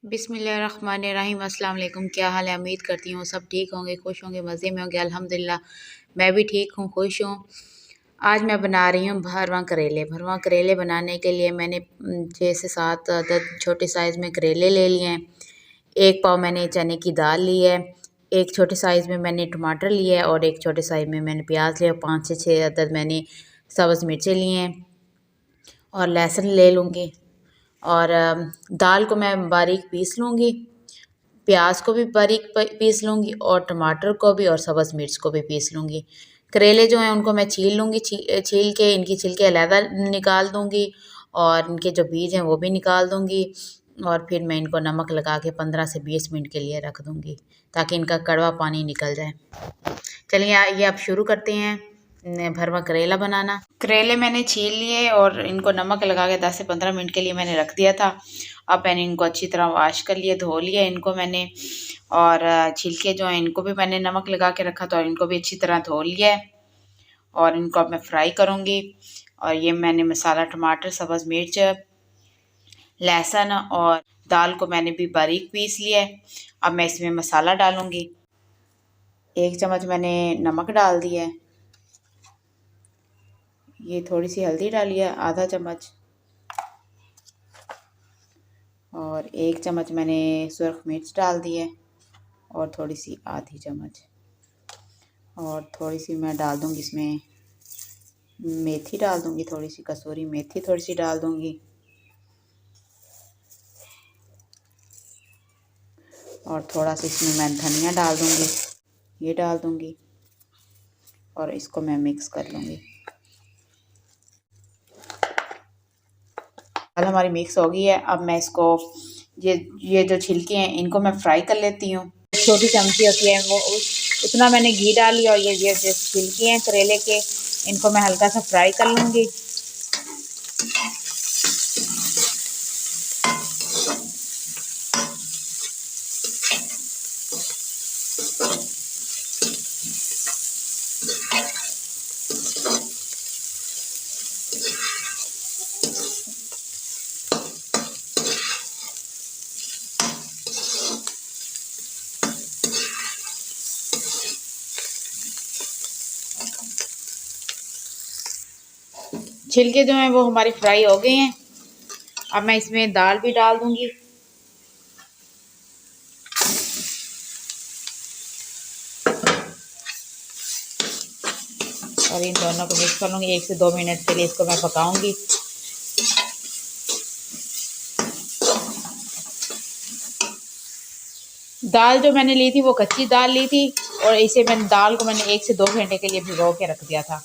बिस्मिल्लाहिर्रहमानिर्रहीम। अस्सलाम वालेकुम। क्या हाल है? उम्मीद करती हूँ सब ठीक होंगे, खुश होंगे, मज़े में होंगे। अल्हम्दुलिल्लाह मैं भी ठीक हूँ, खुश हूँ। आज मैं बना रही हूँ भरवा करेले। भरवा करेले बनाने के लिए मैंने 6 से 7 अदद छोटे साइज़ में करेले ले लिए हैं। 1 पाव मैंने चने की दाल ली है। एक छोटे साइज़ में मैंने टमाटर लिए है और एक छोटे साइज़ में मैंने प्याज लिया। 5 से 6 अदद मैंने सब्ज़ मिर्चें लिए हैं और लहसुन ले लूँगी। और दाल को मैं बारीक पीस लूँगी, प्याज को भी बारीक पीस लूँगी और टमाटर को भी और सब्ज़ मिर्च को भी पीस लूँगी। करेले जो हैं उनको मैं छील लूँगी, छील के इनकी छिलके अलग निकाल दूँगी और इनके जो बीज हैं वो भी निकाल दूँगी। और फिर मैं इनको नमक लगा के 15 से 20 मिनट के लिए रख दूँगी ताकि इनका कड़वा पानी निकल जाए। चलिए ये अब शुरू करते हैं भरवा करेला बनाना। करेले मैंने छील लिए और इनको नमक लगा के 10 से 15 मिनट के लिए मैंने रख दिया था। अब मैंने इनको अच्छी तरह वॉश कर लिया, धो लिया इनको मैंने। और छिलके जो हैं इनको भी मैंने नमक लगा के रखा था और इनको भी अच्छी तरह धो लिया है। और इनको अब मैं फ्राई करूँगी। और ये मैंने मसाला टमाटर, सब्ज़ मिर्च, लहसुन और दाल को मैंने भी बारीक पीस लिया है। अब मैं इसमें मसाला डालूँगी। 1 चम्मच मैंने नमक डाल दिया है। ये थोड़ी सी हल्दी डाली है, आधा चम्मच। और 1 चम्मच मैंने सुरख मिर्च डाल दी है और थोड़ी सी आधी चम्मच। और थोड़ी सी मैं डाल दूँगी इसमें मेथी डाल दूँगी, थोड़ी सी कसूरी मेथी थोड़ी सी डाल दूँगी। और थोड़ा सा इसमें मैं धनिया डाल दूँगी, ये डाल दूँगी और इसको मैं मिक्स कर लूँगी। दाल हमारी मिक्स हो गई है। अब मैं इसको ये जो छिलके हैं इनको मैं फ्राई कर लेती हूँ। छोटी चमची होती है वो उतना मैंने घी डाल लिया और ये जो छिलके हैं करेले के इनको मैं हल्का सा फ्राई कर लूँगी। छिलके जो हैं वो हमारे फ्राई हो गए हैं। अब मैं इसमें दाल भी डाल दूँगी। और इन दोनों को मिक्स कर लूँगी। 1 से 2 मिनट के लिए इसको मैं पकाऊंगी। दाल जो मैंने ली थी वो कच्ची दाल ली थी और इसे मैंने दाल को मैंने 1 से 2 घंटे के लिए भिगो के रख दिया था।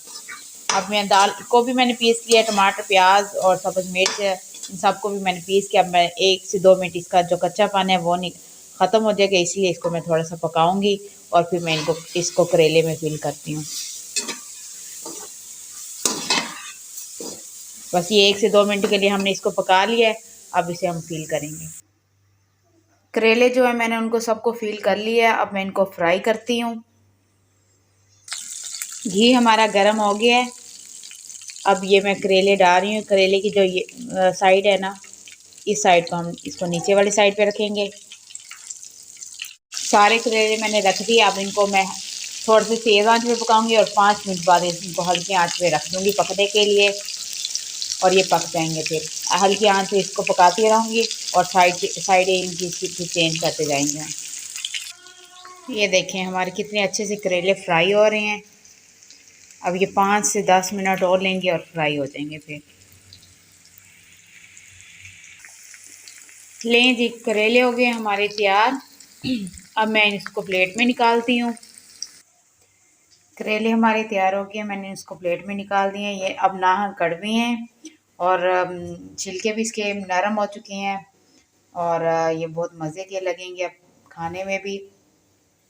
अब मैं दाल को भी मैंने पीस लिया, टमाटर, प्याज और सब्ज़ मिर्च इन सबको भी मैंने पीस के अब मैं 1 से 2 मिनट इसका जो कच्चा पानी है वो ख़त्म हो जाएगा, इसलिए इसको मैं थोड़ा सा पकाऊंगी और फिर मैं इसको करेले में फिल करती हूँ। बस ये 1 से 2 मिनट के लिए हमने इसको पका लिया है। अब इसे हम फिल करेंगे। करेले जो है मैंने उनको सबको फिल कर लिया है। अब मैं इनको फ्राई करती हूँ। घी हमारा गर्म हो गया है। अब ये मैं करेले डाल रही हूँ। करेले की जो ये साइड है ना, इस साइड को हम इसको नीचे वाली साइड पे रखेंगे। सारे करेले मैंने रख दिए। अब इनको मैं थोड़े से तेज़ आंच पे पकाऊंगी और 5 मिनट बाद इनको हल्की आंच पे रख दूँगी पकने के लिए और ये पक जाएंगे। फिर हल्की आंच पे इसको पकाती रहूँगी और साइड इनकी चेंज करते जाएंगे। ये देखें हमारे कितने अच्छे से करेले फ्राई हो रहे हैं। अब ये 5 से 10 मिनट और लेंगे और फ्राई हो जाएंगे। फिर लें जी, करेले हो गए हमारे तैयार। अब मैं इसको प्लेट में निकालती हूँ। करेले हमारे तैयार हो गए, मैंने इसको प्लेट में निकाल दिए। ये अब ना कड़वे हैं और छिलके भी इसके नरम हो चुके हैं और ये बहुत मज़े के लगेंगे अब खाने में भी।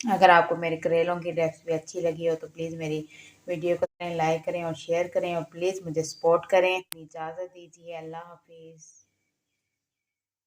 अगर आपको मेरे करेलों की रेसिपी अच्छी लगी हो तो प्लीज़ मेरी वीडियो को लाइक करें और शेयर करें और प्लीज़ मुझे सपोर्ट करें। इजाज़त दीजिए। अल्लाह हाफिज़।